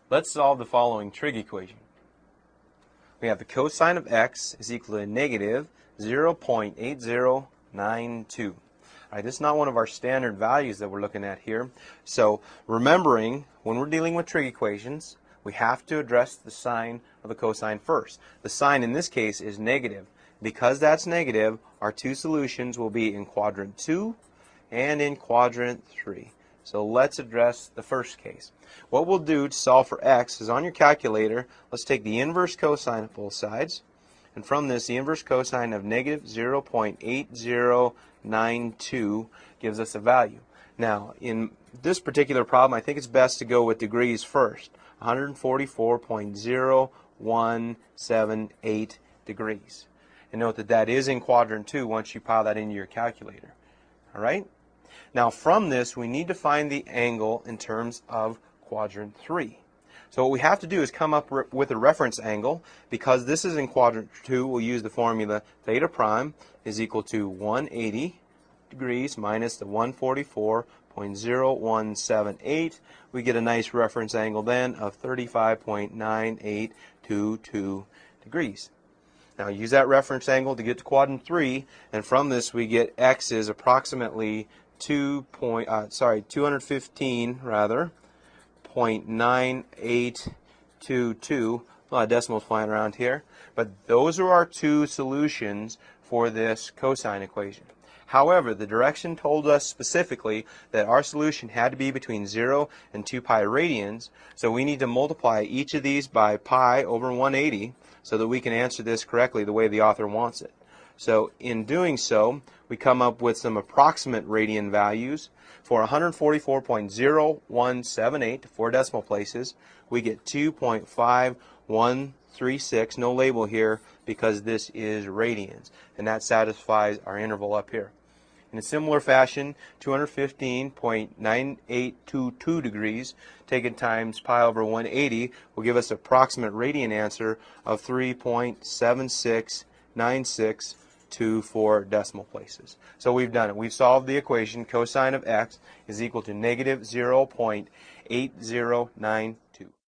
Let's solve the following trig equation. We have the cosine of x is equal to negative 0.8092. All right, this is not one of our standard values that we're looking at here. So remembering, when we're dealing with trig equations, we have to address the sign of the cosine first. The sign in this case is negative. Because that's negative, our two solutions will be in quadrant 2 and in quadrant 3. So let's address the first case. What we'll do to solve for x is on your calculator, let's take the inverse cosine of both sides. And from this, the inverse cosine of negative 0.8092 gives us a value. Now, in this particular problem, I think it's best to go with degrees first. 144.0178 degrees. And note that that is in quadrant 2 once you pile that into your calculator. All right? Now from this, we need to find the angle in terms of quadrant 3. So what we have to do is come up with a reference angle. Because this is in quadrant 2, we'll use the formula theta prime is equal to 180 degrees minus the 144.0178. We get a nice reference angle then of 35.9822 degrees. Now use that reference angle to get to quadrant 3, and from this we get x is approximately 2.9822. A lot of decimals flying around here, but those are our two solutions for this cosine equation. However, the direction told us specifically that our solution had to be between 0 and 2 pi radians, so we need to multiply each of these by pi over 180 so that we can answer this correctly the way the author wants it. So in doing so, we come up with some approximate radian values. For 144.0178 to 4 decimal places, we get 2.5136, no label here because this is radians, and that satisfies our interval up here. In a similar fashion, 215.9822 degrees taken times pi over 180 will give us an approximate radian answer of 3.769624 decimal places. So we've done it. We've solved the equation cosine of x is equal to negative 0.8092.